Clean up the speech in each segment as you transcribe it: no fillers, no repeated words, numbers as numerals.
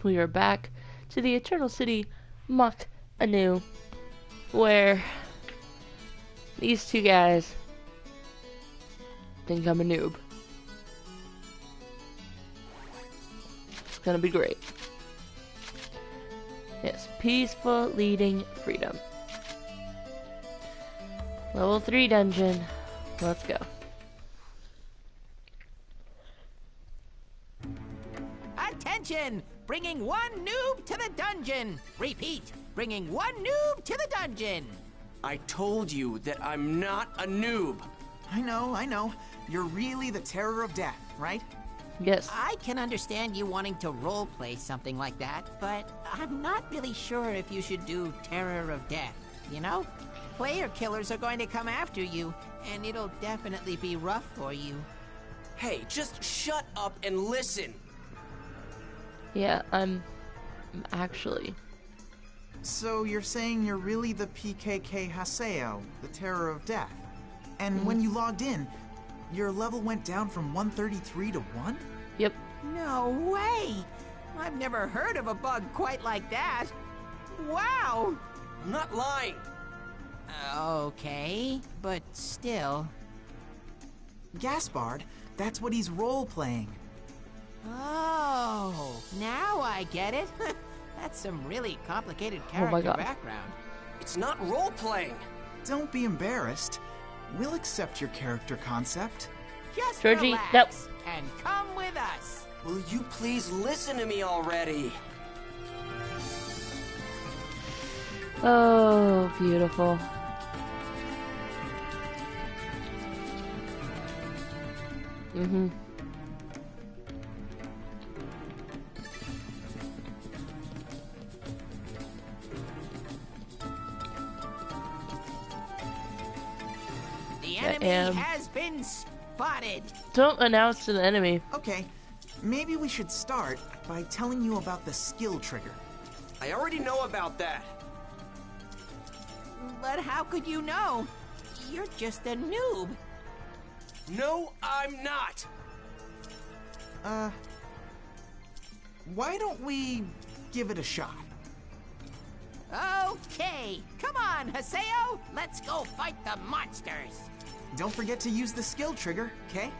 we are back to the Eternal City Mach anew, where these two guys think I'm a noob. It's gonna be great. Yes, peaceful leading freedom. Level 3 dungeon. Let's go. Attention! Bringing one noob to the dungeon! Repeat, bringing one noob to the dungeon! I told you that I'm not a noob. I know. You're really the terror of death, right? Yes. I can understand you wanting to roleplay something like that, but I'm not really sure if you should do terror of death, you know? Player killers are going to come after you, and it'll definitely be rough for you. Hey, just shut up and listen. Yeah, I'm actually. So you're saying you're really the PKK Haseo, the terror of death. And when you logged in, your level went down from 133 to 1? Yep. No way! I've never heard of a bug quite like that. Wow! I'm not lying. Okay, but still. Gaspard, that's what he's role-playing. Oh, now I get it. That's some really complicated Oh my character God. background. It's not role-playing. Don't be embarrassed. We'll accept your character concept. Just Georgie, relax and come with us. Will you please listen to me already? Oh, beautiful. The enemy has been spotted. Don't announce to the enemy. Okay, maybe we should start by telling you about the skill trigger. I already know about that. But how could you know? You're just a noob. No, I'm not. Why don't we give it a shot? Okay, come on, Haseo. Let's go fight the monsters. Don't forget to use the skill trigger, okay?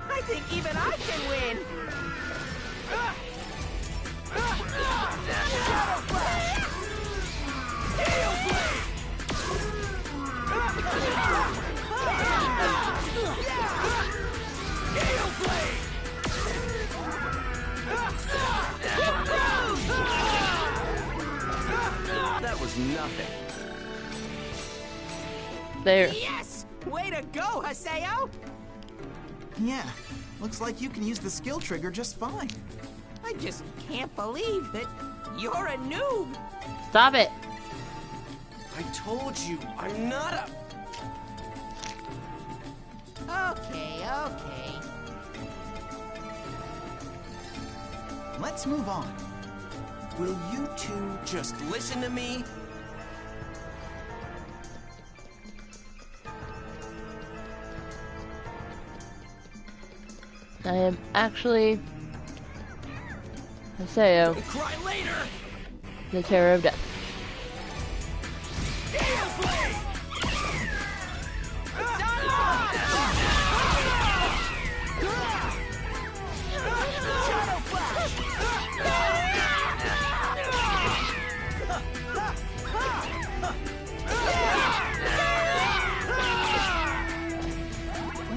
I think even I can win. Shadow Flash! Steel Blade! Steel Blade! That was nothing. There. Yes! Way to go, Haseo! Yeah, looks like you can use the skill trigger just fine. I just can't believe that you're a noob. Stop it. I told you, I'm not a... Okay. Let's move on. Will you two just listen to me? I am actually Haseo, Cry later! the terror of death.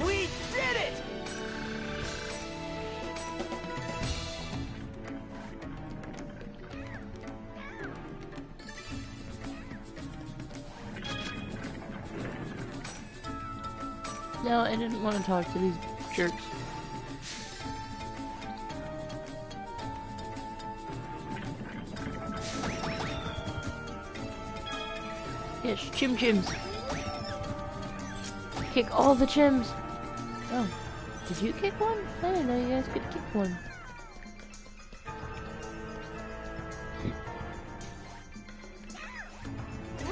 We did it! No, I didn't want to talk to these jerks. Yes, chim chims. Kick all the chims. Oh, did you kick one? I didn't know you guys could kick one.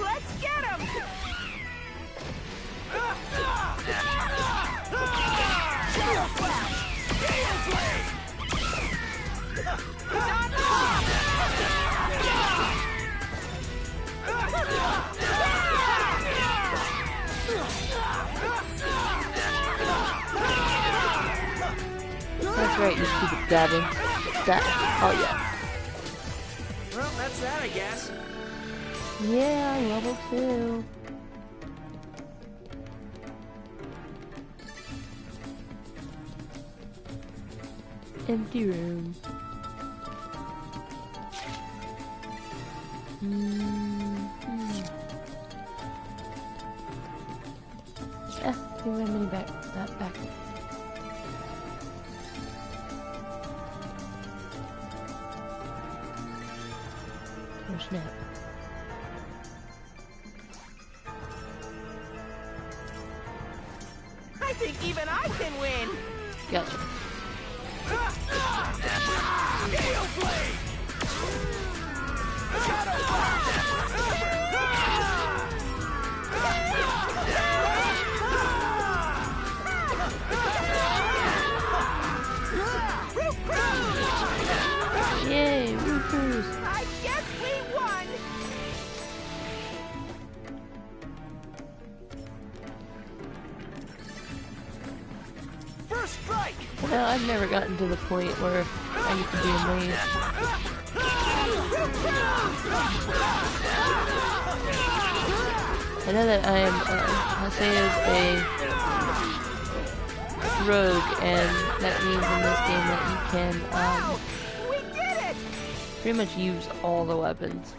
Let's get him! Alright, you stupid goblin. That. Oh, yeah. Well, that's that, I guess. Yeah, level 2. Empty room. Give me my mini back. That back. Oh snap. I think even I can win. Gotcha. Gale Blade! Shadow Yay, roofers! I guess we won. First strike! Well, I've never gotten to the point where I get to be amazed. I know that I am, Haseo's a rogue, and that means in this game that you can, We did it. pretty much use all the weapons.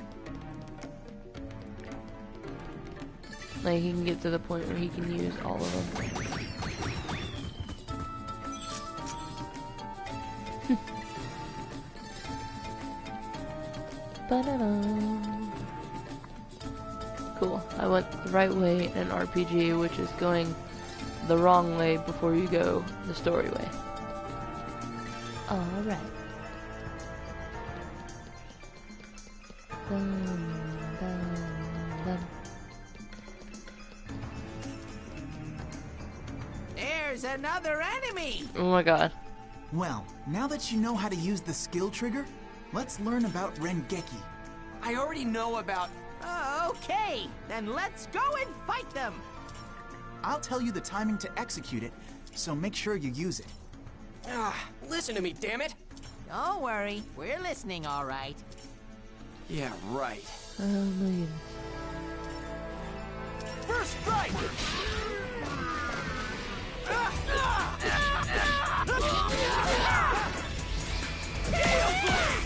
Like, he can get to the point where he can use all of them. Ba-da-dum. Cool. I went the right way in an RPG, which is going the wrong way before you go the story way. Alright. Dun, dun, dun. There's another enemy. Oh my god. Well, now that you know how to use the skill trigger, let's learn about Rengeki. I already know about... Okay, then let's go and fight them. I'll tell you the timing to execute it, so make sure you use it. Listen to me, damn it! Don't worry, we're listening all right. Yeah, right. Oh my goodness. First strike! Gale Blade!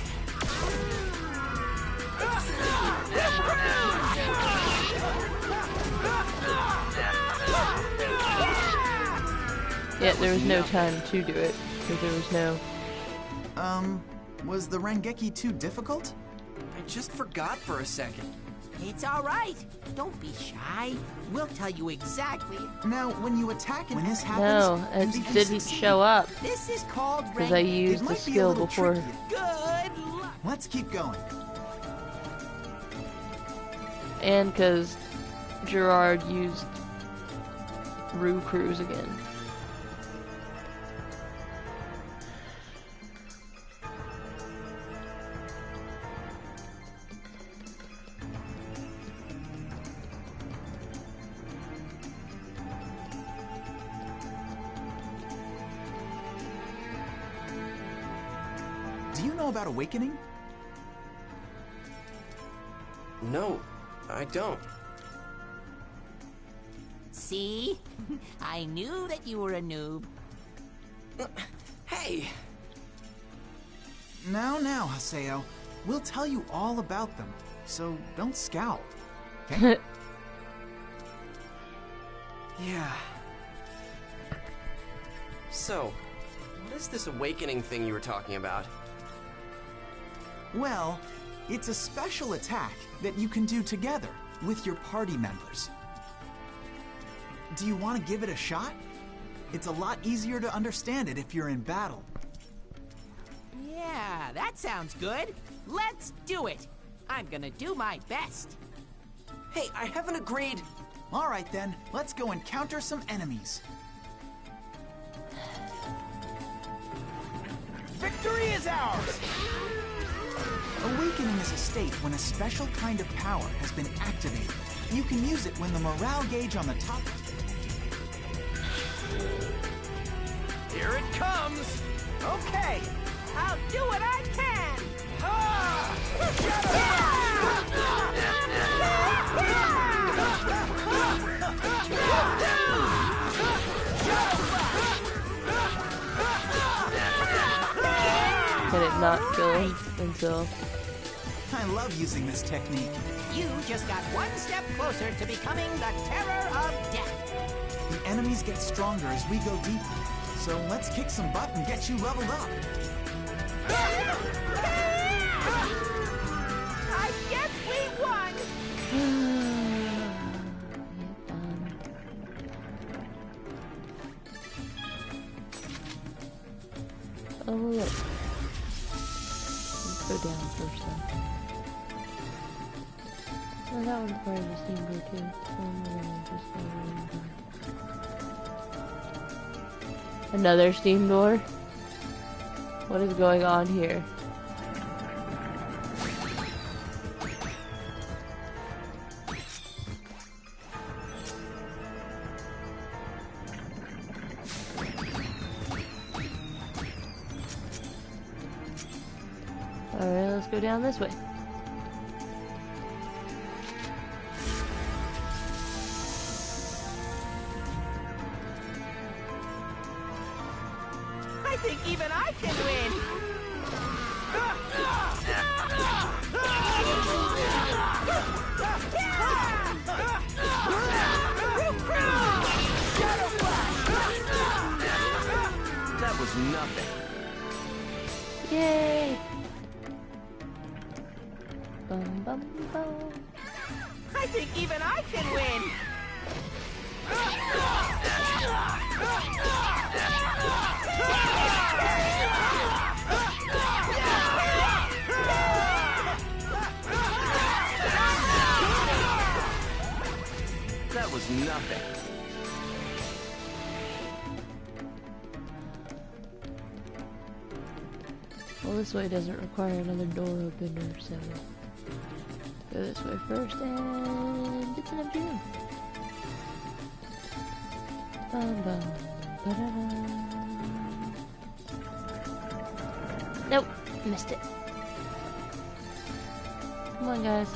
Yeah, there was no time to do it, because there was no... Was the Rengeki too difficult? I just forgot for a second. It's all right. Don't be shy. We'll tell you exactly. Now, when you attack and this happens, No, it you can didn't succeed. show up, This is called because I Rengeki. used It the might be a skill little before... tricky. Good luck. Let's keep going. And because Gerard used Rue Cruise again. Do you know about awakening? No, I don't. See? I knew that you were a noob. Hey! Now, Haseo. We'll tell you all about them, so don't scowl. Okay? Yeah. So, what is this awakening thing you were talking about? Well, it's a special attack that you can do together with your party members. Do you want to give it a shot? It's a lot easier to understand it if you're in battle. Yeah, that sounds good. Let's do it. I'm gonna do my best. Hey, I haven't agreed. All right then, let's go encounter some enemies. Victory is ours! Awakening is a state when a special kind of power has been activated. You can use it when the morale gauge on the top... Here it comes! Okay, I'll do what I can. Can it not kill him until... I love using this technique. You just got one step closer to becoming the terror of death. The enemies get stronger as we go deeper. So let's kick some butt and get you leveled up. I guess we won. Oh look. Let's go down first then. Oh, that one requires a steam door too. Another steam door? What is going on here? Alright, let's go down this way. I think even I can win. That was nothing. Yay! Bum bum bum. I think even I can win. That was nothing. Well, this way doesn't require another door opener, so go this way first, and it's an empty room. Bum, bum, ba-da-da. Nope, missed it. Come on, guys.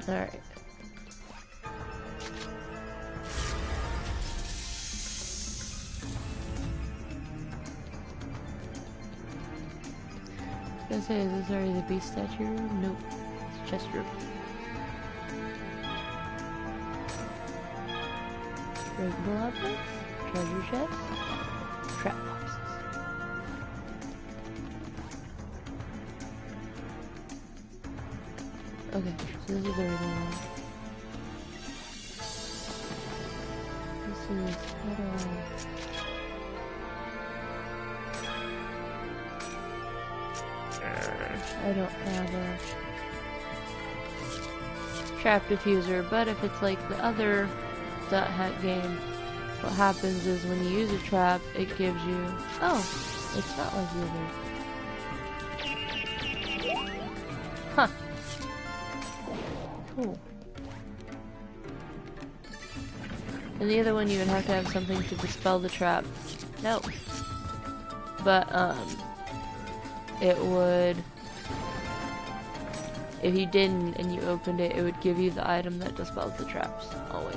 Alright. I was gonna say, is this already the beast statue room? Nope. It's chest room. Breakable objects, treasure chests, trap boxes. Okay, so this is the regular one. This is I don't have a trap diffuser, but if it's like the other Dot Hack game, what happens is when you use a trap, it gives you... Oh, it's not like the other. Huh. Cool. And the other one, you would have to have something to dispel the trap. No. But, it would... If you didn't and you opened it, it would give you the item that dispels the traps. Always.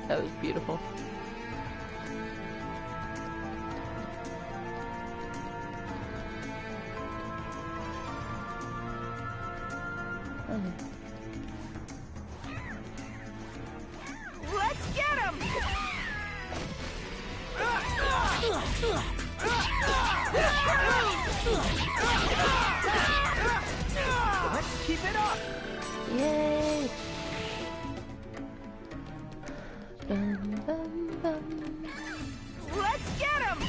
That was beautiful. Okay. Let's get him! Let's keep it up. Yay! Bum, bum, bum. Let's get him!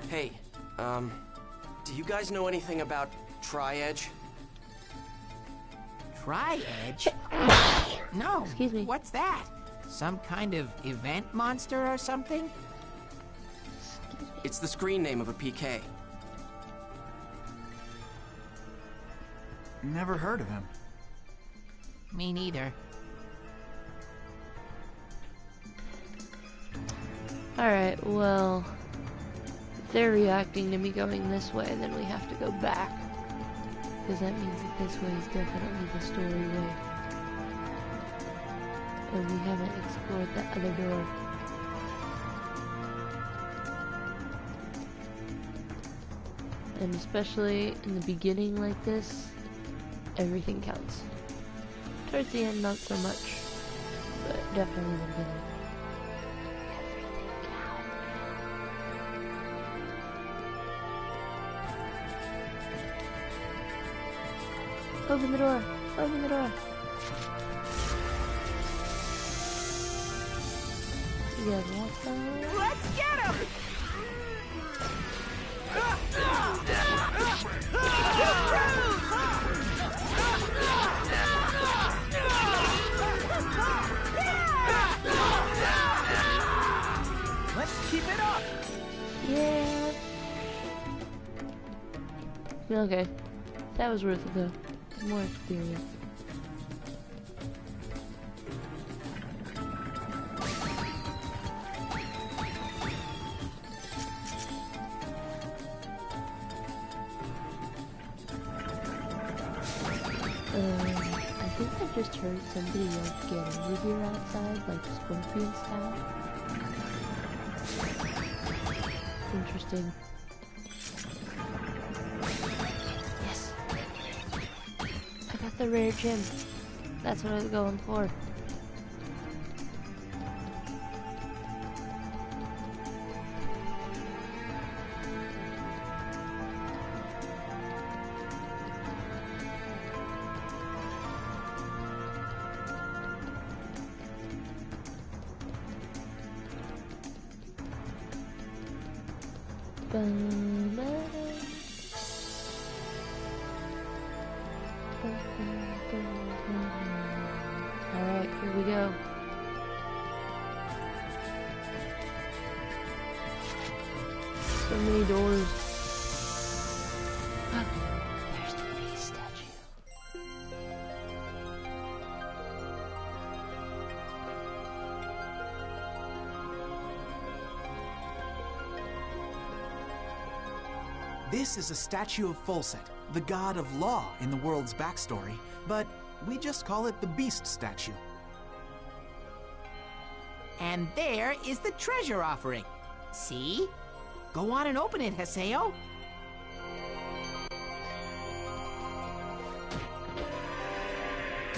Hey, do you guys know anything about Tri-Edge? Tri-Edge? No. Excuse me. What's that? Some kind of event monster or something? It's the screen name of a PK. Never heard of him. Me neither. Alright, well, if they're reacting to me going this way, then we have to go back. Because that means that this way is definitely the story way. And we haven't explored that other door. And especially in the beginning like this, everything counts. Towards the end, not so much, but definitely in the beginning. Open the door! Open the door! You guys want some? Let's get him! Let's keep it up! Yeah. Okay. That was worth it though. More experience. I think I just heard somebody like get over here outside, like scorpion style. Interesting. Yes! I got the rare gem. That's what I was going for. Alright, here we go. So many doors. There's the beast statue. This is a statue of Folset, the god of law in the world's backstory, but we just call it the Beast statue. And there is the treasure offering. See? Go on and open it, Haseo.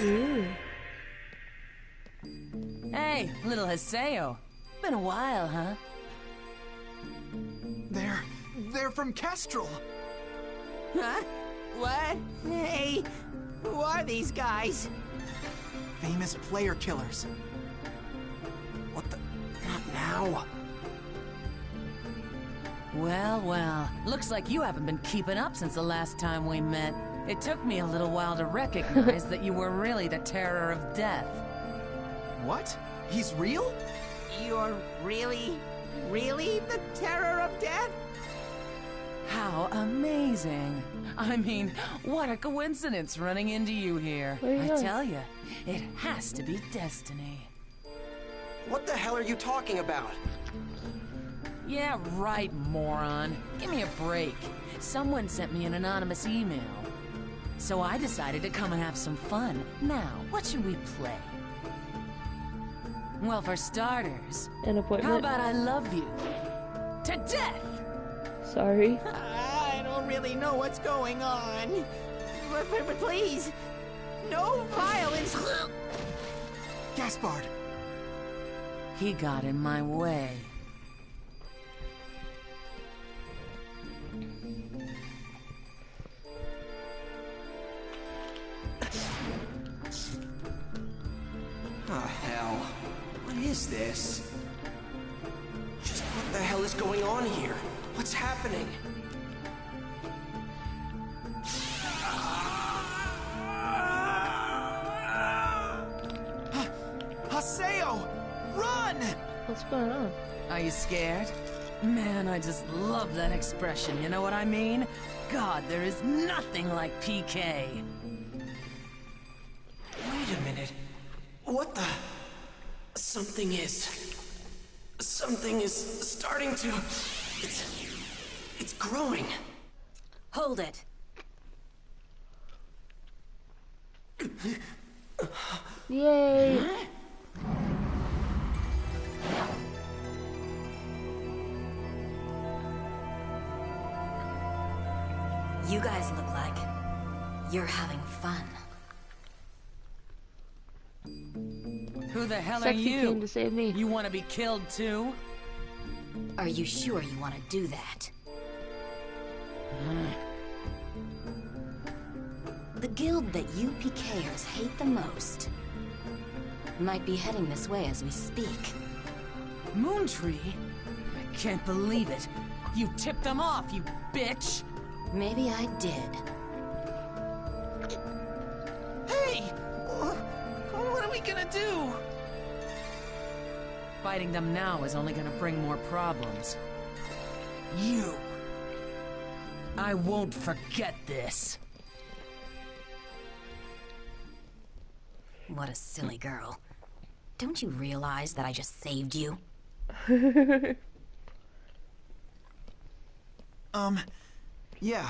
Ooh. Hey, little Haseo. Been a while, huh? They're from Kestrel! Huh? What? Hey, who are these guys? Famous player killers. What the? Not now. Well, well. Looks like you haven't been keeping up since the last time we met. It took me a little while to recognize that you were really the terror of death. What? He's real? You're really the terror of death? How amazing. I mean, what a coincidence running into you here. Where you I going? tell you, it has to be destiny. What the hell are you talking about? Yeah, right, moron. Give me a break. Someone sent me an anonymous email. So I decided to come and have some fun. Now, what should we play? Well, for starters, An appointment. how about I love you to death? Sorry. I don't really know what's going on. But please, no violence. Gaspard! He got in my way. Oh, hell. What is this? Just what the hell is going on here? What's happening? Haseo! Run! What's going on? Are you scared? Man, I just love that expression, you know what I mean? God, there is nothing like PK. Wait a minute. What the? Something is starting to... It's growing. Hold it. Yay! You guys look like you're having fun. Who the hell Sexy are you? came to save me. You want to be killed too? Are you sure you want to do that? The guild that you PKers hate the most might be heading this way as we speak. Moontree? I can't believe it. You tipped them off, you bitch! Maybe I did. Hey! What are we gonna do? Fighting them now is only gonna bring more problems. You! I won't forget this. What a silly girl. Don't you realize that I just saved you? Yeah.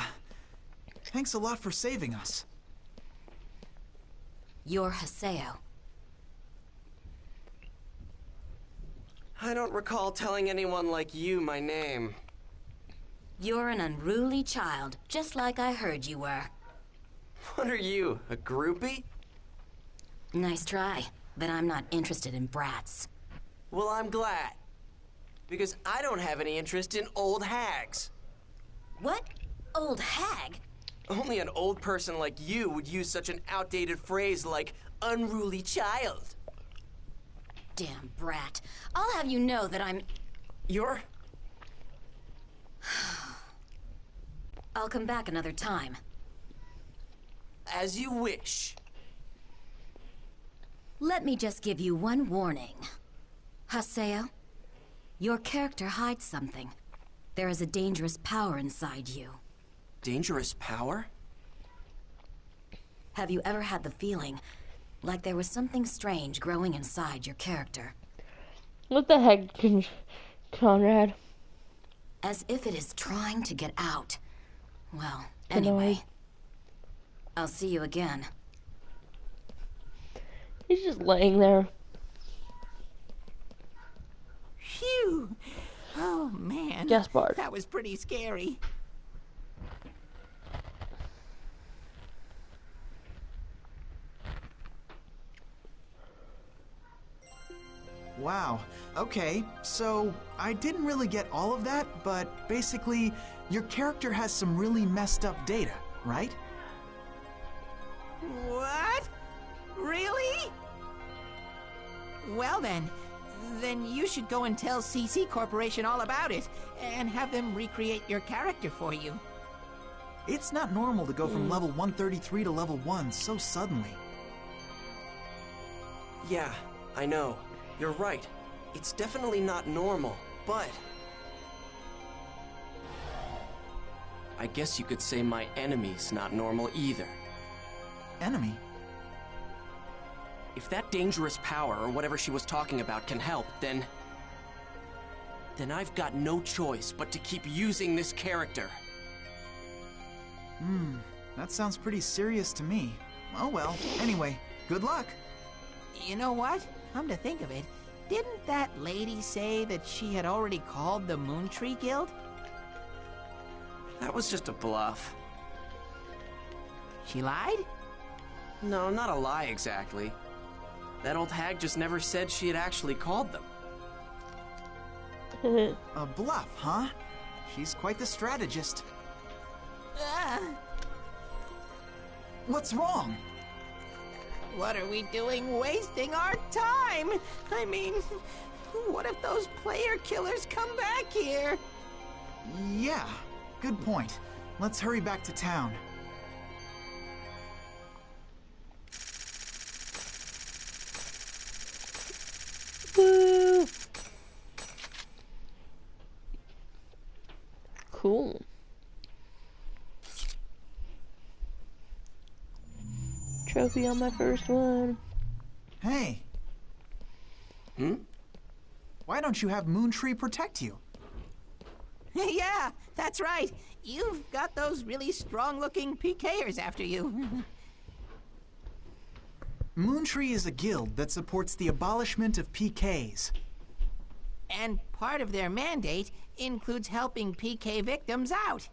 Thanks a lot for saving us. You're Haseo. I don't recall telling anyone like you my name. You're an unruly child, just like I heard you were. What are you, a groupie? Nice try, but I'm not interested in brats. Well, I'm glad. Because I don't have any interest in old hags. What? Old hag? Only an old person like you would use such an outdated phrase like unruly child. Damn brat. I'll have you know that I'm... You're... I'll come back another time. As you wish. Let me just give you one warning. Haseo, your character hides something. There is a dangerous power inside you. Dangerous power? Have you ever had the feeling like there was something strange growing inside your character? What the heck, Conrad? As if it is trying to get out. Well, Annoyed. anyway. I'll see you again. He's just laying there. Phew! Oh, man. Gaspard. That was pretty scary. Wow. Okay, so I didn't really get all of that, but basically, your character has some really messed up data, right? What? Really? Well then you should go and tell CC Corporation all about it, and have them recreate your character for you. It's not normal to go from level 133 to level 1 so suddenly. Yeah, I know. You're right. It's definitely not normal, but... I guess you could say my enemy's not normal either. Enemy? If that dangerous power, or whatever she was talking about, can help, then I've got no choice but to keep using this character. That sounds pretty serious to me. Oh well, anyway, good luck. You know what? Come to think of it, didn't that lady say that she had already called the Moontree Guild? That was just a bluff. She lied? No, not a lie exactly. That old hag just never said she had actually called them. A bluff, huh? She's quite the strategist. What's wrong? What are we doing wasting our time? I mean, what if those player killers come back here? Yeah, good point. Let's hurry back to town. Woo! Cool. Trophy on my first one. Hey. Why don't you have Moontree protect you? Yeah, that's right. You've got those really strong-looking PKers after you. Moontree is a guild that supports the abolishment of PKs. And part of their mandate includes helping PK victims out.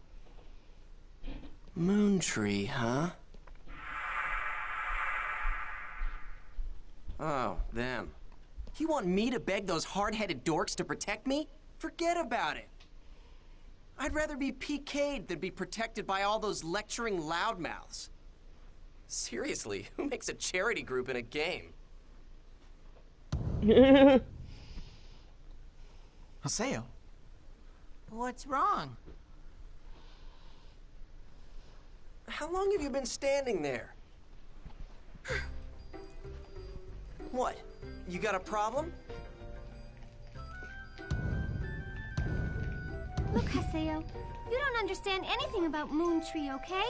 Moontree, huh? Oh, them. You want me to beg those hard-headed dorks to protect me? Forget about it. I'd rather be PK'd than be protected by all those lecturing loudmouths. Seriously, who makes a charity group in a game? Haseo. What's wrong? How long have you been standing there? What? You got a problem? Look, Haseo, you don't understand anything about Moontree, okay?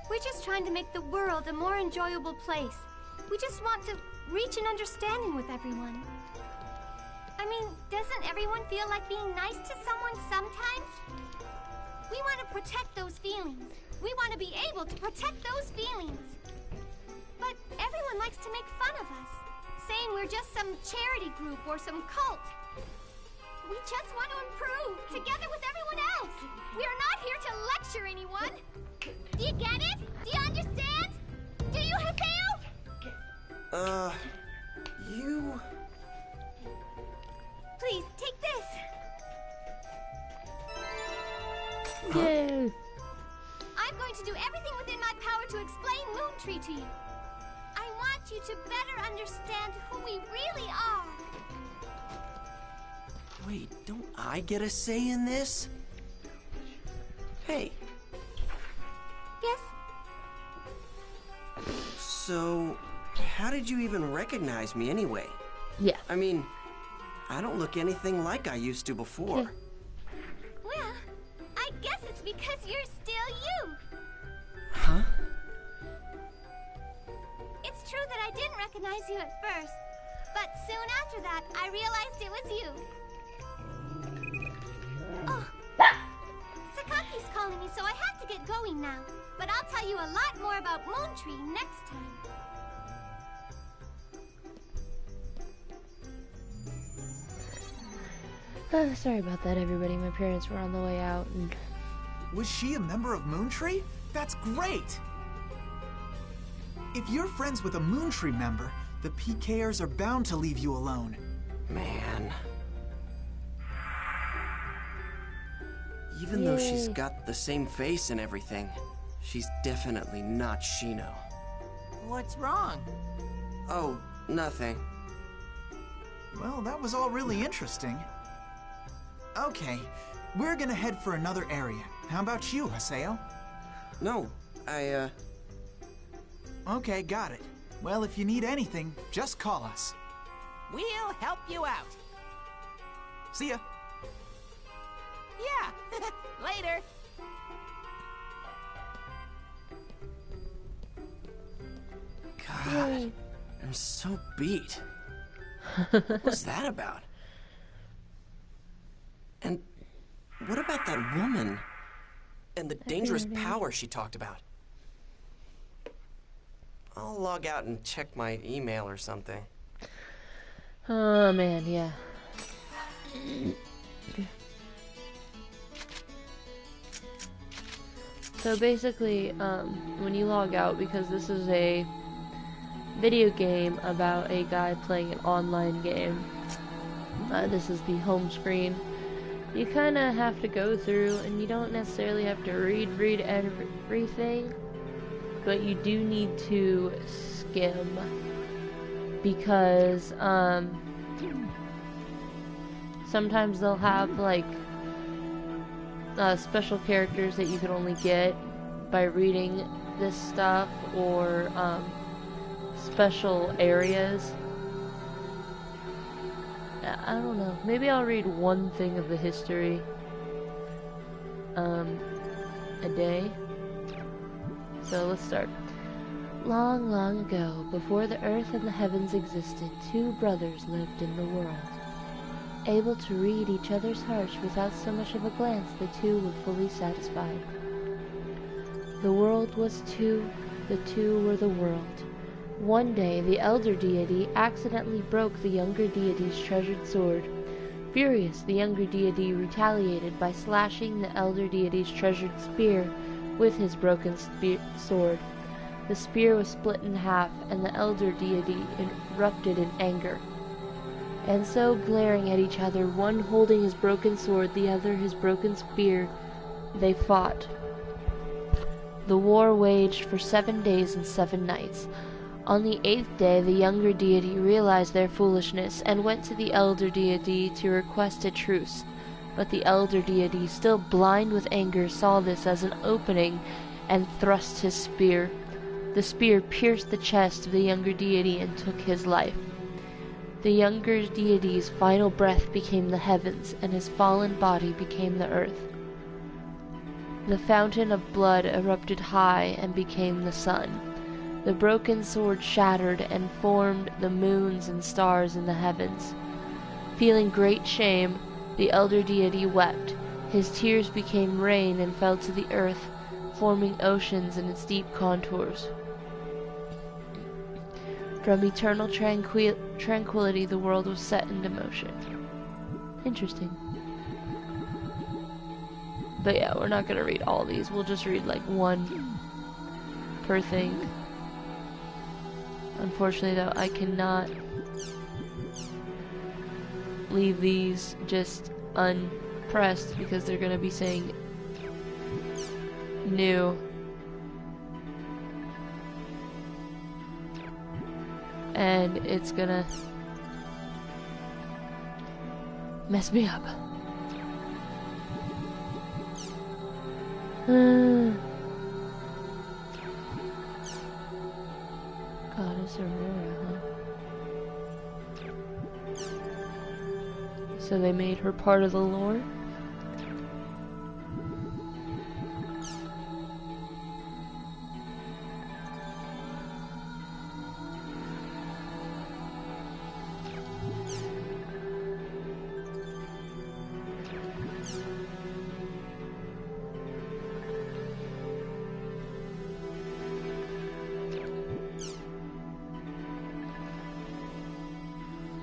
We're just trying to make the world a more enjoyable place. We just want to reach an understanding with everyone. I mean, doesn't everyone feel like being nice to someone sometimes? We want to protect those feelings. We want to be able to protect those feelings. But everyone likes to make fun of us, saying we're just some charity group or some cult. We just want to improve, together with everyone else. We are not here to lecture anyone. Do you get it? Do you understand? Do you, Haseo? You... Please, take this. Yay! I'm going to do everything within my power to explain Moontree to you. I want you to better understand who we really are. Wait, don't I get a say in this? Hey. Yes? So, how did you even recognize me anyway? Yeah. I mean, I don't look anything like I used to before. Yeah. Well, I guess it's because you're still you. Huh? It's true that I didn't recognize you at first, but soon after that, I realized it was you. Oh, Sakaki's calling me, so I have to get going now. But I'll tell you a lot more about Moontree next time. Sorry about that, everybody. My parents were on the way out, and Was she a member of Moontree? That's great! If you're friends with a Moontree member, the PKers are bound to leave you alone. Man. Even though she's Yay. got the same face and everything, she's definitely not Shino. What's wrong? Oh, nothing. Well, that was all really interesting. Okay, we're gonna head for another area. How about you, Haseo? No, Okay, got it. Well, if you need anything, just call us. We'll help you out. See ya. Yeah, later. God, I'm so beat. What was that about? And what about that woman? And the dangerous power she talked about? I'll log out and check my email or something. oh man, yeah. So basically, when you log out, because this is a video game about a guy playing an online game, this is the home screen. You kind of have to go through, and you don't necessarily have to read everything, but you do need to skim, because sometimes they'll have like special characters that you can only get by reading this stuff, or special areas. I don't know. Maybe I'll read one thing of the history a day. So let's start. Long, long ago, before the earth and the heavens existed, two brothers lived in the world. Able to read each other's hearts without so much of a glance, the two were fully satisfied. The world was two, the two were the world. One day, the elder deity accidentally broke the younger deity's treasured sword. Furious, the younger deity retaliated by slashing the elder deity's treasured spear with his broken sword. The spear was split in half, and the elder deity erupted in anger. And so, glaring at each other, one holding his broken sword, the other his broken spear, they fought. The war waged for 7 days and 7 nights. On the 8th day, the younger deity realized their foolishness and went to the elder deity to request a truce. But the elder deity, still blind with anger, saw this as an opening and thrust his spear. The spear pierced the chest of the younger deity and took his life. The younger deity's final breath became the heavens, and his fallen body became the earth. The fountain of blood erupted high and became the sun. The broken sword shattered and formed the moons and stars in the heavens. Feeling great shame, the elder deity wept. His tears became rain and fell to the earth, forming oceans in its deep contours. From eternal tranquility, the world was set into motion. Interesting. But yeah, we're not going to read all these. We'll just read like one per thing. Unfortunately, though, I cannot leave these just unpressed because they're going to be saying new. And it's gonna mess me up. Goddess Aurora, huh? So they made her part of the lore?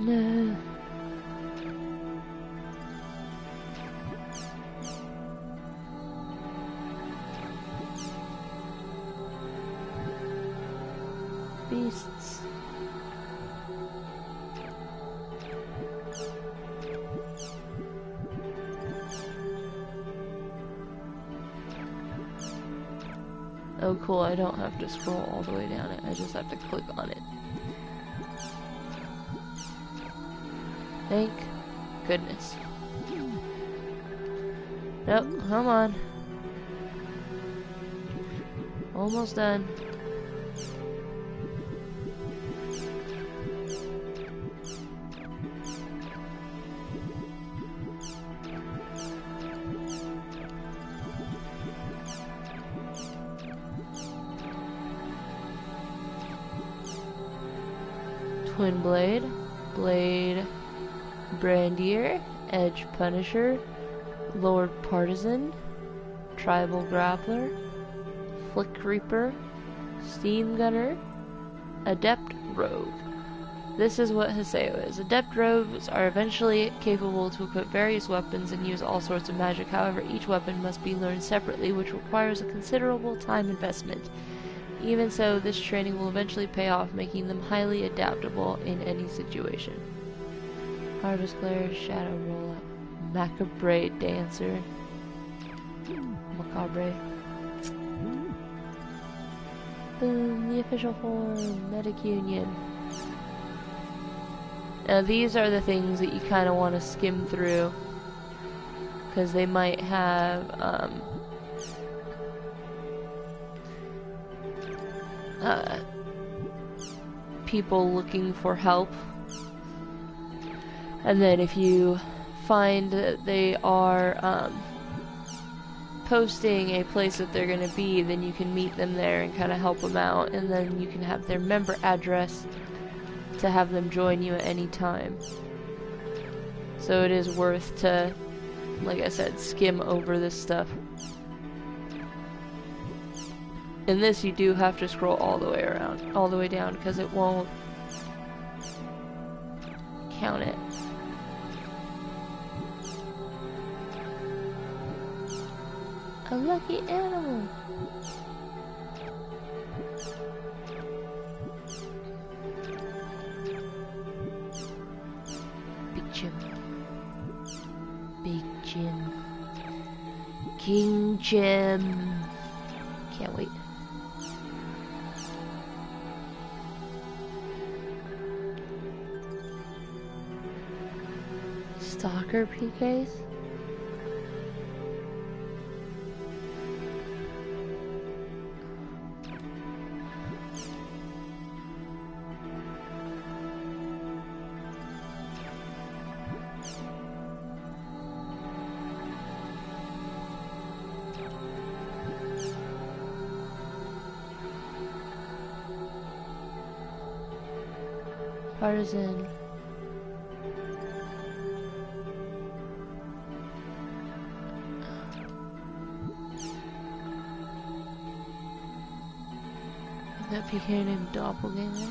No. Beasts. Oh cool, I don't have to scroll all the way down it, I just have to click on it. Thank goodness. Nope, come on. Almost done. Twin Blade, Blade Brandier, Edge Punisher, Lord Partisan, Tribal Grappler, Flick Reaper, Steam Gunner, Adept Rogue. This is what Haseo is. Adept Rogues are eventually capable to equip various weapons and use all sorts of magic. However, each weapon must be learned separately, which requires a considerable time investment. Even so, this training will eventually pay off, making them highly adaptable in any situation. Harvest Glare, Shadow Roll-Up, Macabre Dancer, Macabre. Boom, the official form, Medic Union. Now these are the things that you kind of want to skim through, because they might have people looking for help. And then if you find that they are posting a place that they're going to be, then you can meet them there and kind of help them out, and then you can have their member address to have them join you at any time. So it is worth to, like I said, skim over this stuff. In this you do have to scroll all the way around, all the way down, because it won't count it. A lucky animal. Big Jim. Big Jim. King Jim. Can't wait. Stalker PKs? Partisan. That PK named Doppelganger?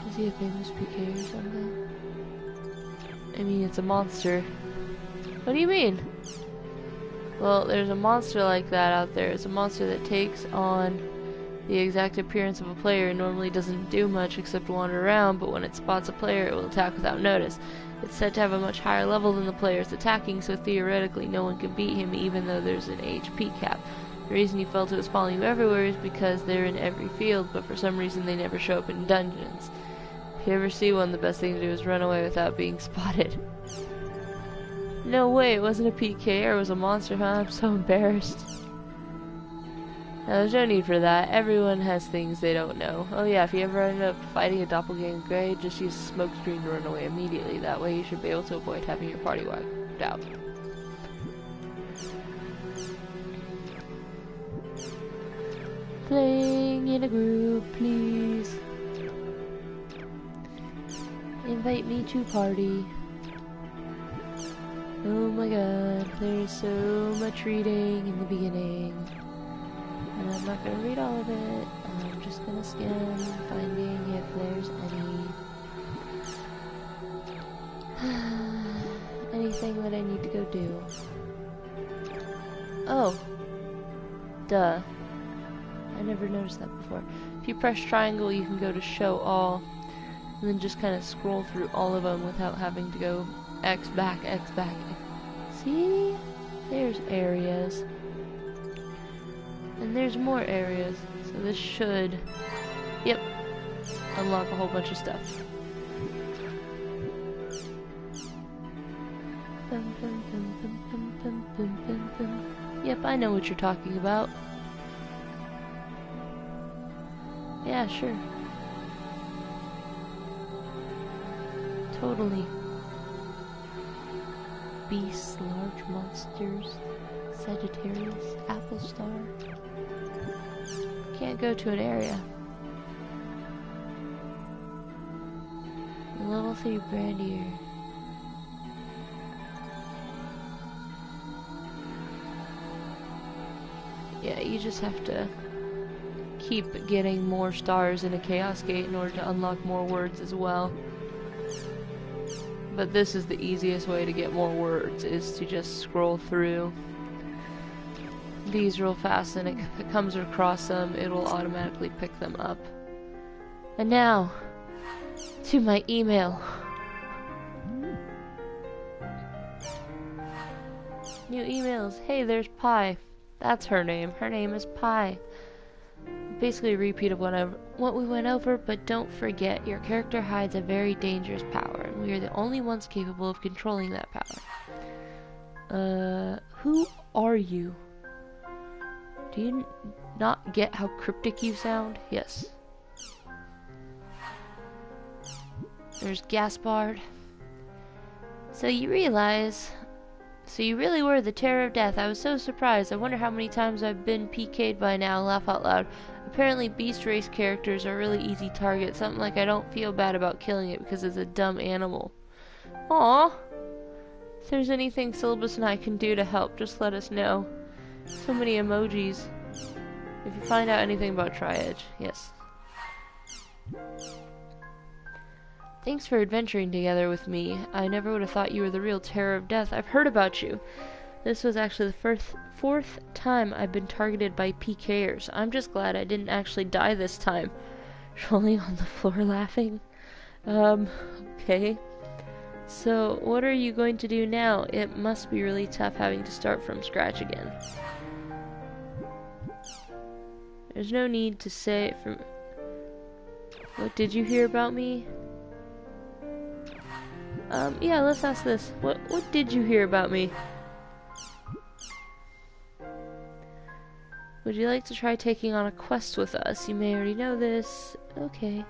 Is he a famous PK or something? I mean, it's a monster. What do you mean? Well, there's a monster like that out there. It's a monster that takes on the exact appearance of a player. It normally doesn't do much except wander around, but when it spots a player, it will attack without notice. It's said to have a much higher level than the player it's attacking, so theoretically no one can beat him even though there's an HP cap. The reason he felt it was following you everywhere is because they're in every field, but for some reason they never show up in dungeons. If you ever see one, the best thing to do is run away without being spotted. No way, it wasn't a PK or it was a monster, huh? I'm so embarrassed. Now, there's no need for that. Everyone has things they don't know. Oh yeah, if you ever end up fighting a doppelganger gray, just use a smokescreen to run away immediately. That way you should be able to avoid having your party wiped out. Playing in a group, please. Invite me to party. Oh my god, there's so much reading in the beginning. And I'm not gonna read all of it. I'm just gonna skim, finding if there's anything that I need to go do. Oh. Duh. I never noticed that before. If you press triangle, you can go to show all, and then just kind of scroll through all of them without having to go X back, X back. See? There's areas. And there's more areas. So this should, yep, unlock a whole bunch of stuff. Bum, bum, bum, bum, bum, bum, bum, bum, bum. Yep, I know what you're talking about. Yeah, sure. Totally. Beasts, large monsters, Sagittarius, Apple Star. Can't go to an area. Level 3 Brandier. Yeah, you just have to keep getting more stars in a Chaos Gate in order to unlock more words as well. But this is the easiest way to get more words, is to just scroll through these real fast, and if it comes across them, it will automatically pick them up. And now, to my email. New emails. Hey, there's Pi. That's her name. Her name is Pi. Basically a repeat of what we went over, but don't forget, your character hides a very dangerous power, and we are the only ones capable of controlling that power. Who are you? Do you not get how cryptic you sound? Yes. There's Gaspard. So you really were the terror of death. I was so surprised. I wonder how many times I've been PK'd by now. Laugh out loud. Apparently beast race characters are really easy targets. Something like I don't feel bad about killing it because it's a dumb animal. Aww. If there's anything Syllabus and I can do to help, just let us know. So many emojis. If you find out anything about Tri-Edge, yes. Thanks for adventuring together with me. I never would have thought you were the real terror of death. I've heard about you. This was actually the fourth time I've been targeted by PKers. I'm just glad I didn't actually die this time. Rolling on the floor laughing. Okay. So, what are you going to do now? It must be really tough having to start from scratch again. There's no need to say it from... What did you hear about me? Yeah, let's ask this. What did you hear about me? Would you like to try taking on a quest with us? You may already know this. Okay.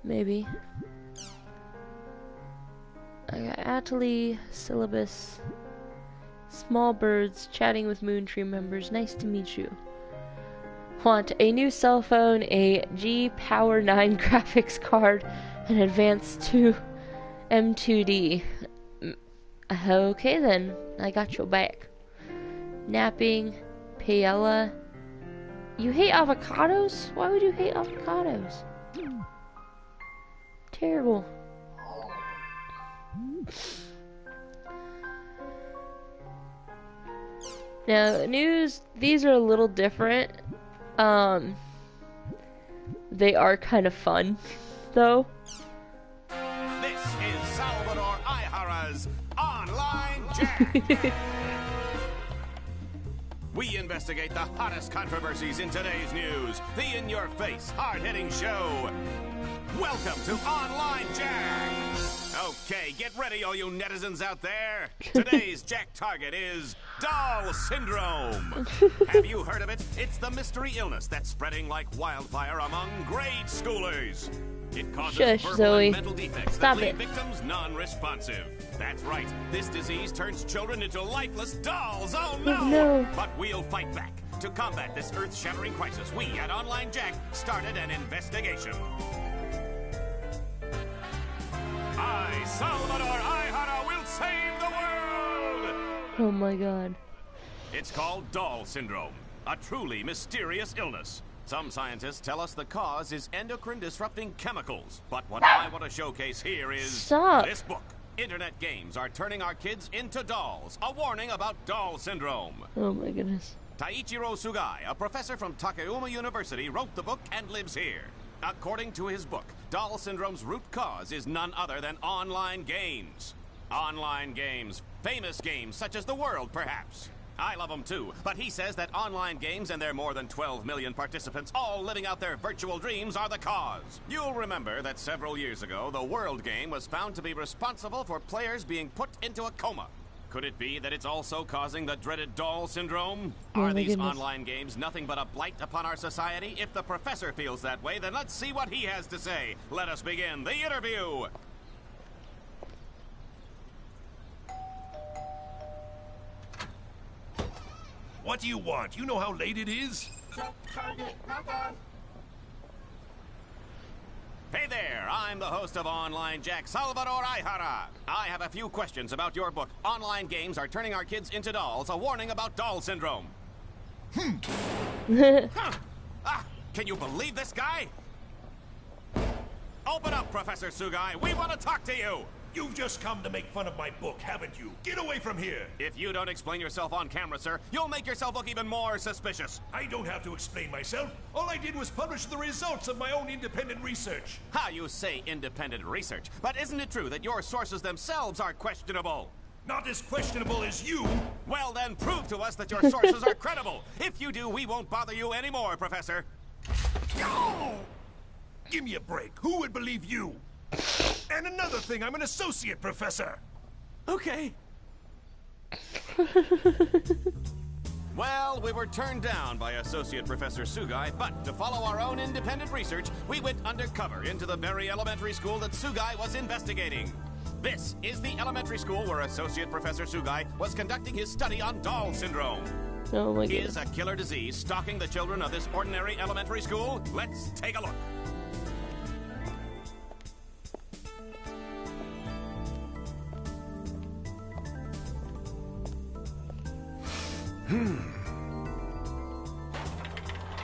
Maybe. I got Atali, Syllabus, Small Birds, chatting with Moontree members. Nice to meet you. Want a new cell phone, a G Power 9 graphics card, an advanced 2 M2D. Okay then, I got your back. Napping, paella. You hate avocados? Why would you hate avocados? Terrible. Now, news, these are a little different. They are kind of fun, though. This is Salvador Aihara's Online Jack. We investigate the hottest controversies in today's news. The in-your-face, hard-hitting show. Welcome to Online Jack. Okay, get ready, all you netizens out there. Today's Jack target is Doll Syndrome. Have you heard of it? It's the mystery illness that's spreading like wildfire among grade schoolers. It causes verbal Zoe. and mental defects Stop that leave it. victims non-responsive. That's right. This disease turns children into lifeless dolls. Oh no! No. But we'll fight back. To combat this earth-shattering crisis, we at Online Jack started an investigation. I, Salvador Aihara, will save the world! Oh my god. It's called Doll Syndrome, a truly mysterious illness. Some scientists tell us the cause is endocrine-disrupting chemicals. But what I want to showcase here is Stop. this book. Internet games are turning our kids into dolls. A warning about Doll Syndrome. Oh my goodness. Taiichiro Sugai, a professor from Takayama University, wrote the book and lives here. According to his book, Doll Syndrome's root cause is none other than online games. Online games. Famous games such as The World, perhaps. I love them too, but he says that online games and their more than 12 million participants all living out their virtual dreams are the cause. You'll remember that several years ago, the World game was found to be responsible for players being put into a coma. Could it be that it's also causing the dreaded Doll Syndrome? Oh Are my these goodness. online games nothing but a blight upon our society? If the professor feels that way, then let's see what he has to say. Let us begin the interview. What do you want? You know how late it is? Hey there, I'm the host of Online Jack, Salvador Aihara. I have a few questions about your book, Online Games Are Turning Our Kids into Dolls, a warning about Doll Syndrome. Huh. Can you believe this guy? Open up, Professor Sugai. We want to talk to you. You've just come to make fun of my book, haven't you? Get away from here! If you don't explain yourself on camera, sir, you'll make yourself look even more suspicious. I don't have to explain myself. All I did was publish the results of my own independent research. How you say independent research, but isn't it true that your sources themselves are questionable? Not as questionable as you. Well then, prove to us that your sources are credible. If you do, we won't bother you anymore, Professor. Oh! Give me a break. Who would believe you? And another thing, I'm an associate professor. Okay. Well, we were turned down by Associate Professor Sugai, but to follow our own independent research, we went undercover into the very elementary school that Sugai was investigating. This is the elementary school where Associate Professor Sugai was conducting his study on Doll syndrome. Oh my goodness. Is a killer disease stalking the children of this ordinary elementary school? Let's take a look.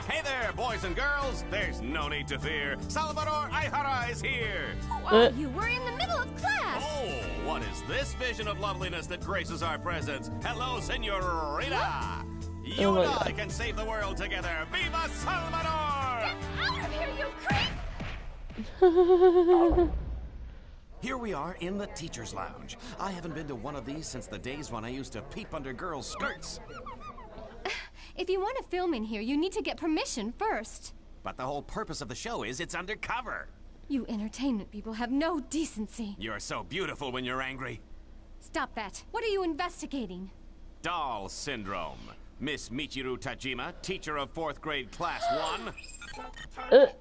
Hey there, boys and girls. There's no need to fear. Salvador Aihara is here. Who are you? We're in the middle of class. Oh, what is this vision of loveliness that graces our presence? Hello, senorita. You my and I God. can save the world together. Viva Salvador! Get out of here, you creep! Here we are in the teacher's lounge. I haven't been to one of these since the days when I used to peep under girls' skirts. If you want to film in here, you need to get permission first. But the whole purpose of the show is it's undercover. You entertainment people have no decency. You're so beautiful when you're angry. Stop that. What are you investigating? Doll syndrome. Miss Michiru Tajima, teacher of 4th grade class 1.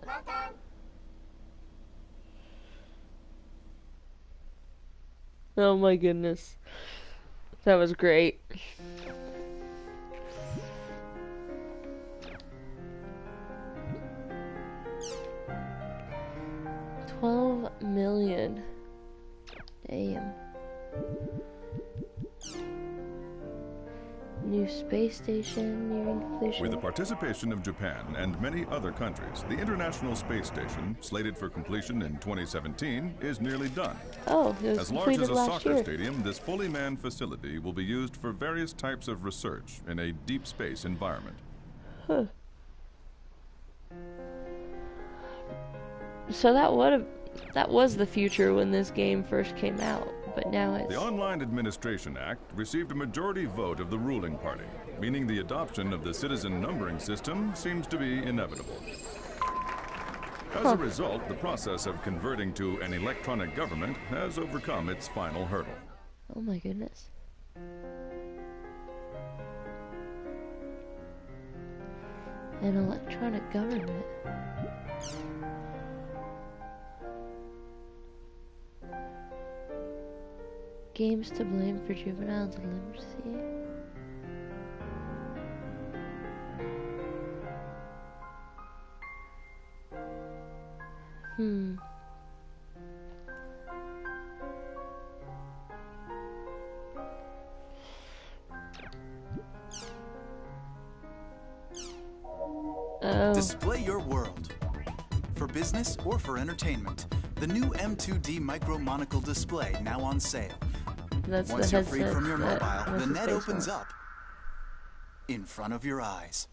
Oh my goodness. That was great. $12 million. Damn. New space station nearing completion. With the participation of Japan and many other countries, the International Space Station, slated for completion in 2017, is nearly done. Oh, it was As large completed as a last soccer year. stadium, this fully manned facility will be used for various types of research in a deep space environment. Huh. So that was the future when this game first came out, but now it's... The Online Administration Act received a majority vote of the ruling party, meaning the adoption of the citizen numbering system seems to be inevitable. As a result, the process of converting to an electronic government has overcome its final hurdle. Oh my goodness. An electronic government. Games to blame for juvenile delinquency. Oh. Display your world. For business or for entertainment, the new M2D Micro Monocle display now on sale. That's Once the you're freed from your headset mobile, that the net What's-His-Face opens wants. up in front of your eyes.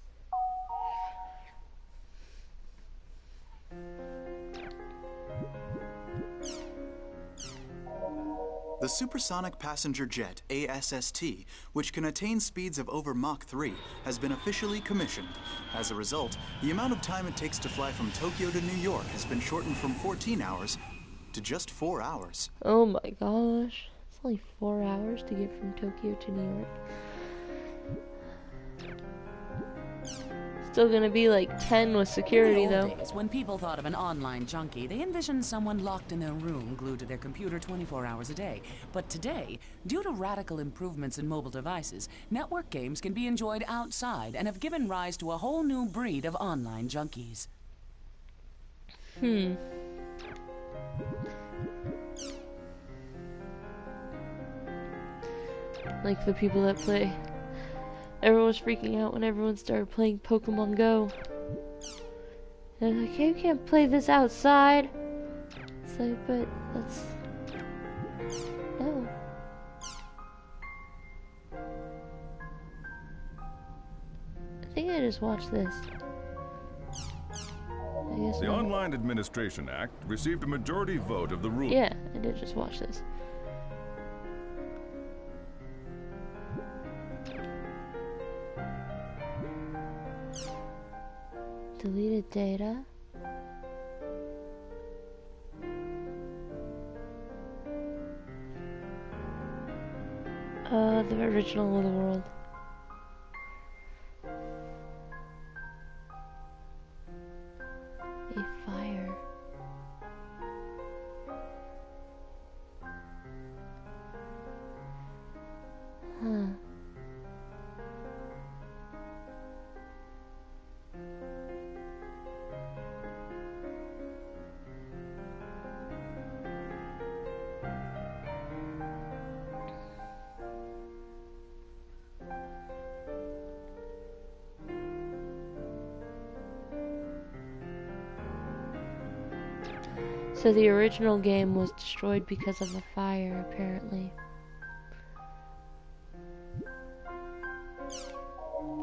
The supersonic passenger jet ASST, which can attain speeds of over Mach 3, has been officially commissioned. As a result, the amount of time it takes to fly from Tokyo to New York has been shortened from 14 hours to just 4 hours. Oh my gosh. It's only 4 hours to get from Tokyo to New York. Still gonna be like 10 with security In the though. old days, when people thought of an online junkie, they envisioned someone locked in their room, glued to their computer 24 hours a day. But today, due to radical improvements in mobile devices, network games can be enjoyed outside and have given rise to a whole new breed of online junkies. Like the people that play. Everyone was freaking out when everyone started playing Pokemon Go. They're like, hey, you can't play this outside. It's like, but that's... No. I think I just watched this. I guess The not. Online Administration Act received a majority vote of the ruling. Yeah, I did just watch this. Deleted data. The original of the world. A fire. Huh. So the original game was destroyed because of a fire, apparently.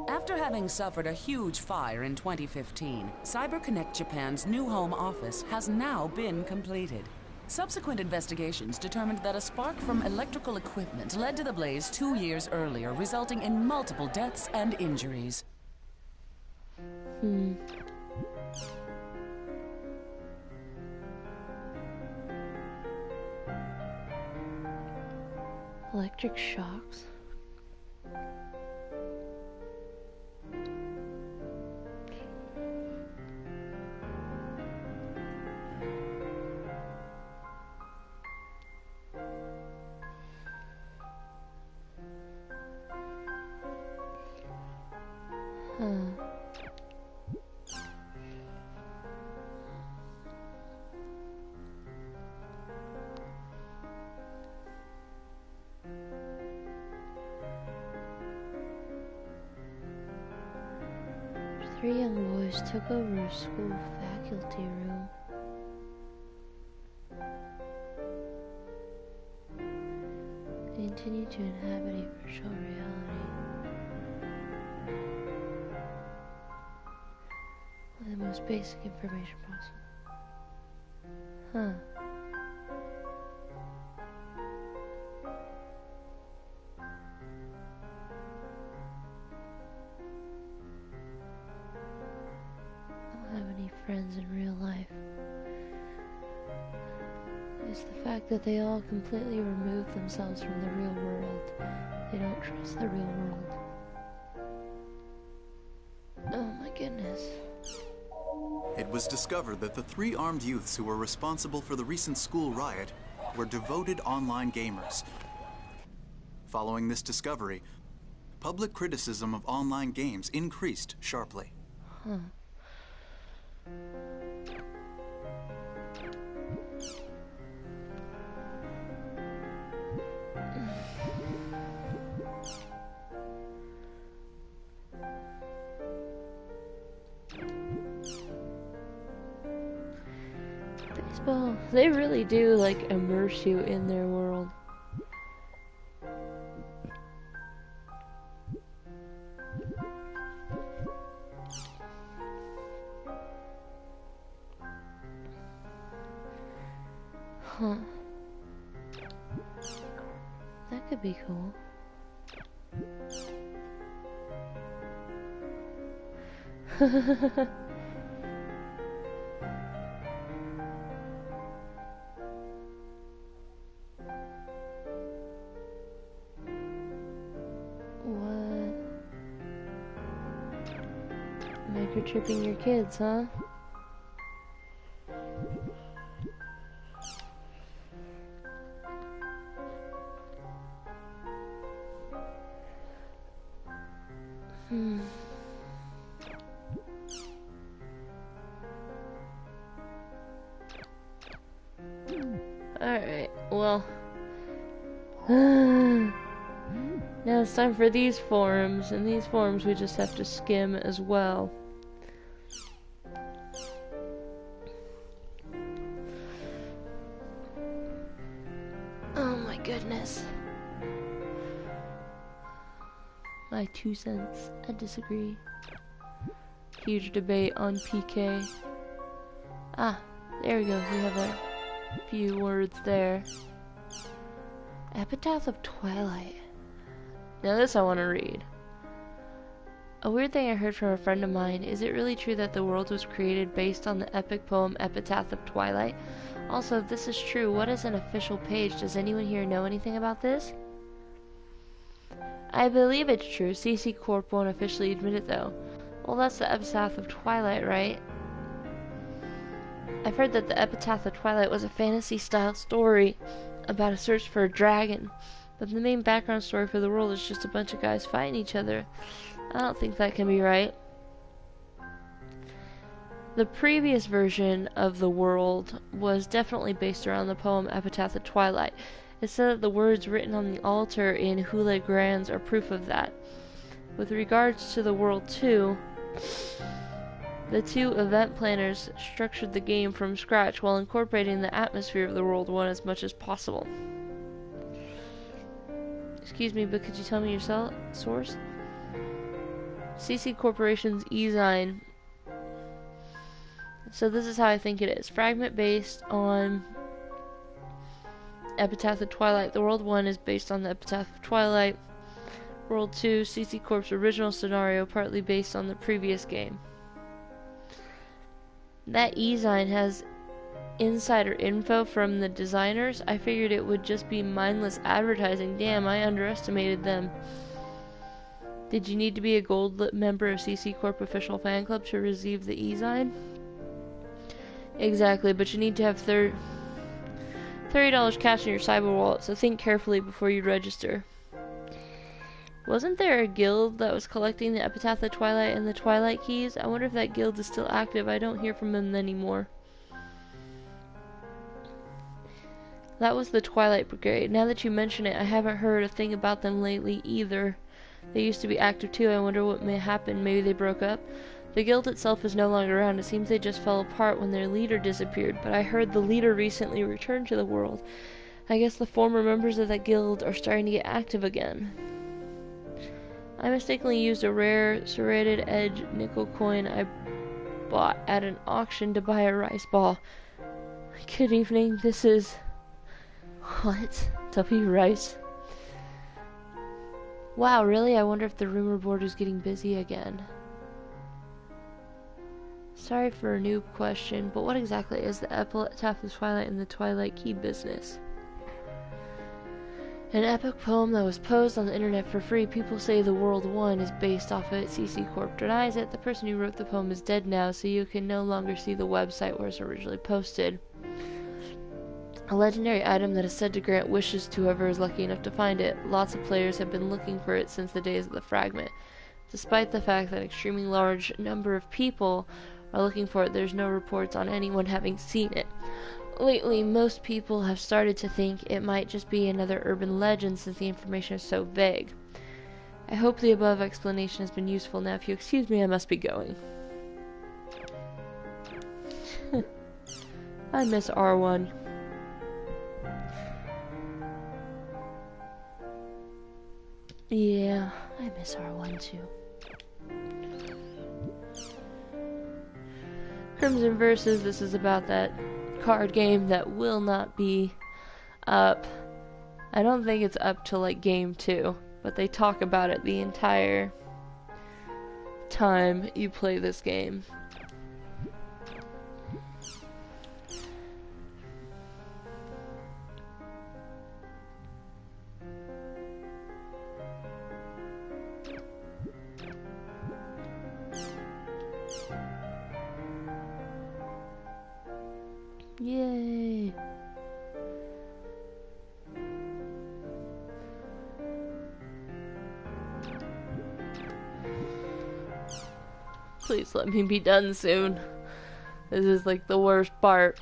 After having suffered a huge fire in 2015, CyberConnect Japan's new home office has now been completed. Subsequent investigations determined that a spark from electrical equipment led to the blaze 2 years earlier, resulting in multiple deaths and injuries. Electric shocks. Huh. Three young boys took over a school faculty room. They continued to inhabit a virtual reality. With the most basic information possible. Huh. Friends in real life. It's the fact that they all completely remove themselves from the real world. They don't trust the real world. Oh my goodness. It was discovered that the 3 armed youths who were responsible for the recent school riot were devoted online gamers. Following this discovery, public criticism of online games increased sharply. Huh. Baseball, they really do like immerse you in their world. Huh. That could be cool. What? Microchipping your kids, huh? Alright, well. Now it's time for these forums, and these forums we just have to skim as well. Oh my goodness. My 2 cents, I disagree. Huge debate on PK. Ah, there we go, we have a few words there. Epitaph of Twilight. Now this I want to read. A weird thing I heard from a friend of mine. Is it really true that the world was created based on the epic poem Epitaph of Twilight? Also, if this is true, what is an official page? Does anyone here know anything about this? I believe it's true. CC Corp won't officially admit it, though. Well, that's the Epitaph of Twilight, right? I've heard that the Epitaph of Twilight was a fantasy-style story about a search for a dragon, but the main background story for the world is just a bunch of guys fighting each other. I don't think that can be right. The previous version of the world was definitely based around the poem Epitaph of Twilight. It said that the words written on the altar in Hule Grands are proof of that. With regards to the world 2, the two event planners structured the game from scratch while incorporating the atmosphere of the World 1 as much as possible. Excuse me, but could you tell me your source? CC Corporation's e-zine. So this is how I think it is. Fragment based on Epitaph of Twilight. The World 1 is based on the Epitaph of Twilight. World 2, CC Corp's original scenario, partly based on the previous game. That e-zine has insider info from the designers. I figured it would just be mindless advertising. Damn, I underestimated them. Did you need to be a gold member of CC Corp official fan club to receive the e-zine? Exactly, but you need to have $30 cash in your cyber wallet, so think carefully before you register. Wasn't there a guild that was collecting the Epitaph of Twilight and the Twilight Keys? I wonder if that guild is still active. I don't hear from them anymore. That was the Twilight Brigade. Now that you mention it, I haven't heard a thing about them lately either. They used to be active too. I wonder what may happen. Maybe they broke up? The guild itself is no longer around. It seems they just fell apart when their leader disappeared, but I heard the leader recently returned to the world. I guess the former members of that guild are starting to get active again. I mistakenly used a rare serrated edge nickel coin I bought at an auction to buy a rice ball. Good evening, this is... What? W Rice? Wow, really? I wonder if the rumor board is getting busy again. Sorry for a noob question, but what exactly is the Epitaph of Twilight and the Twilight Key business? An epic poem that was posed on the internet for free. People say the World 1 is based off of it. CC Corp denies it. The person who wrote the poem is dead now, so you can no longer see the website where it's originally posted. A legendary item that is said to grant wishes to whoever is lucky enough to find it. Lots of players have been looking for it since the days of the fragment. Despite the fact that an extremely large number of people are looking for it, there's no reports on anyone having seen it. Lately, most people have started to think it might just be another urban legend since the information is so vague. I hope the above explanation has been useful. Now, if you excuse me, I must be going. I miss R1. Yeah, I miss R1 too. Crimson Versus, this is about that card game that will not be up. I don't think it's up till like game 2, but they talk about it the entire time you play this game. Yay! Please let me be done soon. This is like the worst part.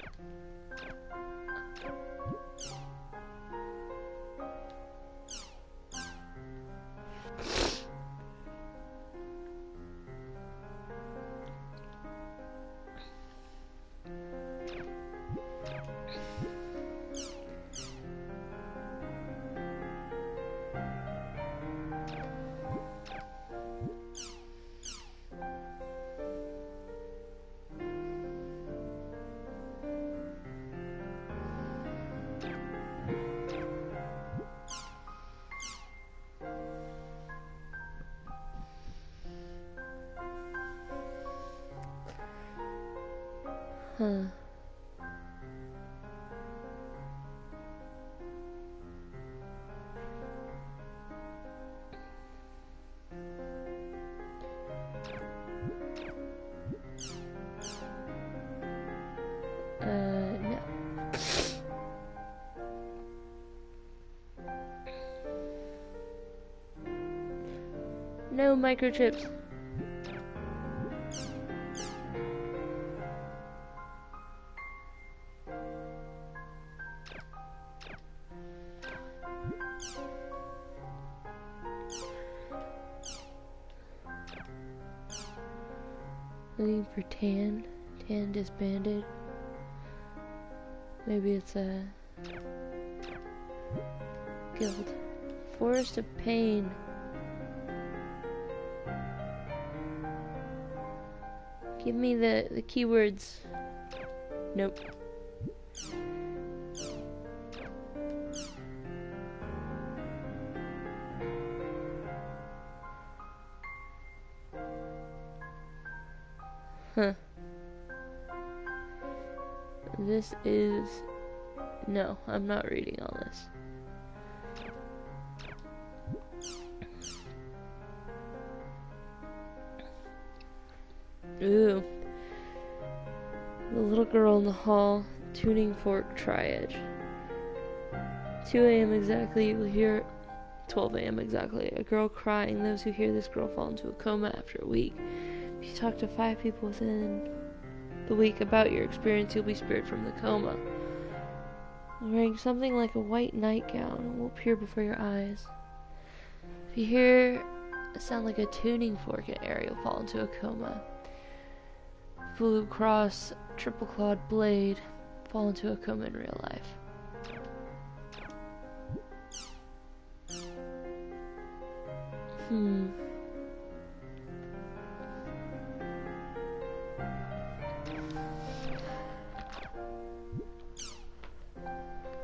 Huh. No. No microchips. Looking for tan. Tan disbanded. Maybe it's a guild. Forest of Pain. Give me the keywords. Nope. Huh. This is... No, I'm not reading all this. Ooh. The little girl in the hall, tuning fork tri-edge. 2 a.m. exactly, you will hear 12 a.m. exactly. A girl crying. Those who hear this girl fall into a coma after a week. If you talk to 5 people within the week about your experience, you'll be spared from the coma. Wearing something like a white nightgown will appear before your eyes. If you hear a sound like a tuning fork in an area, you'll fall into a coma. Blue cross, triple clawed blade, fall into a coma in real life.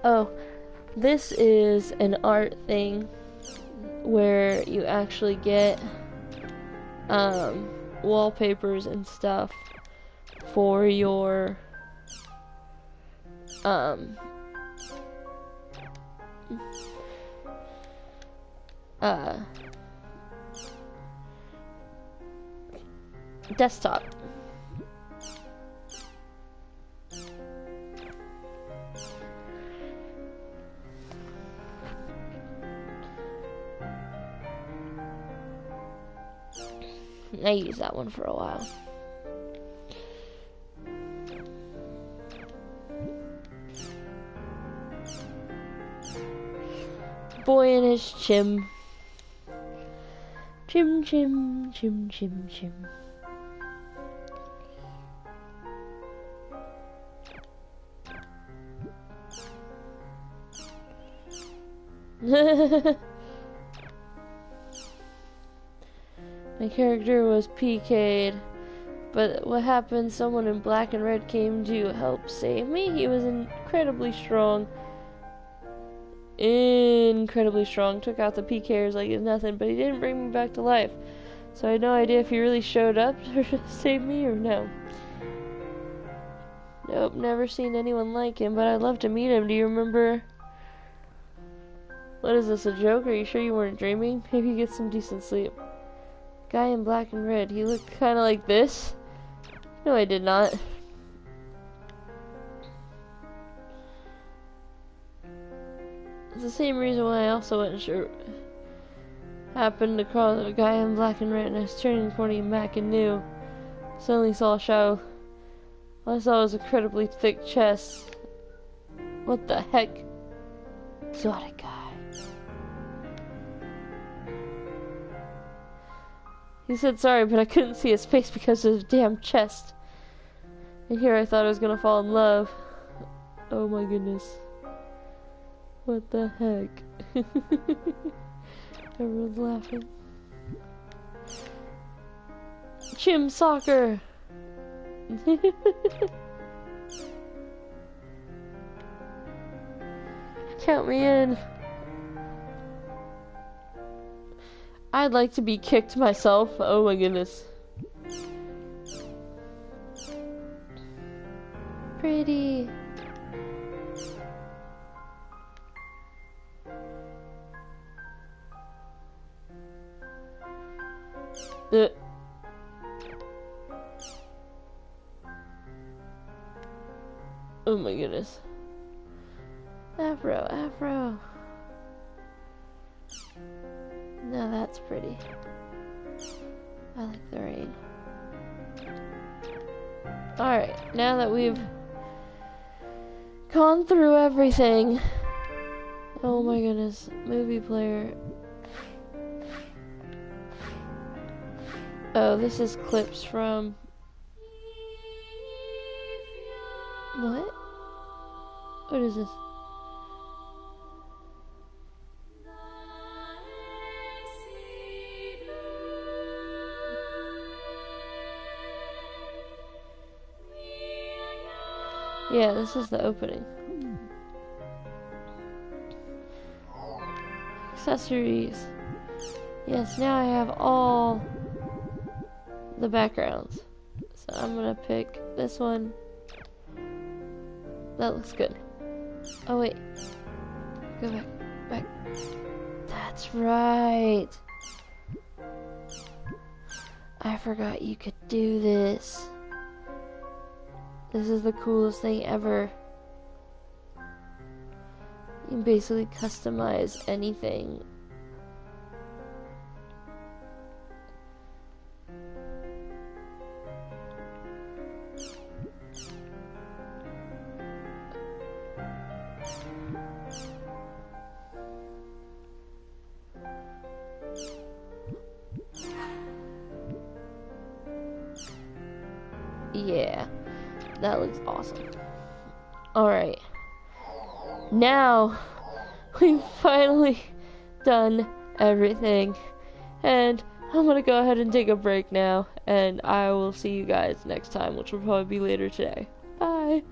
Oh, this is an art thing where you actually get wallpapers and stuff for your desktop. I used that one for a while. Boy and his chim. Chim, chim, chim, chim, chim. My character was PK'd, but what happened? Someone in black and red came to help save me. He was incredibly strong. Took out the PKers like it's nothing, but he didn't bring me back to life. So I had no idea if he really showed up to save me or no. Nope, never seen anyone like him, but I'd love to meet him. Do you remember? What is this, a joke? Are you sure you weren't dreaming? Maybe get some decent sleep. Guy in black and red. He looked kind of like this. No, I did not. It's the same reason why I also wasn't sure. Happened to cross a guy in black and red, and I was turning the corner back and knew. Suddenly saw a shadow. All I saw was incredibly thick chest. What the heck? Exotic guy. He said sorry, but I couldn't see his face because of his damn chest. And here I thought I was gonna fall in love. Oh my goodness. What the heck? Everyone's laughing. Chim soccer! Count me in. I'd like to be kicked myself. Oh my goodness. pretty. Oh my goodness. Afro, afro. Now that's pretty. I like the rain. Alright, now that we've gone through everything. Oh my goodness. Movie player. Oh, this is clips from... What? What is this? Yeah, this is the opening. Accessories. Yes, now I have all the backgrounds. So I'm gonna pick this one. That looks good. Oh wait. Go back. Back. That's right. I forgot you could do this. This is the coolest thing ever. You can basically customize anything. Yeah. That looks awesome. Alright. Now, we've finally done everything. And I'm gonna go ahead and take a break now. And I will see you guys next time, which will probably be later today. Bye!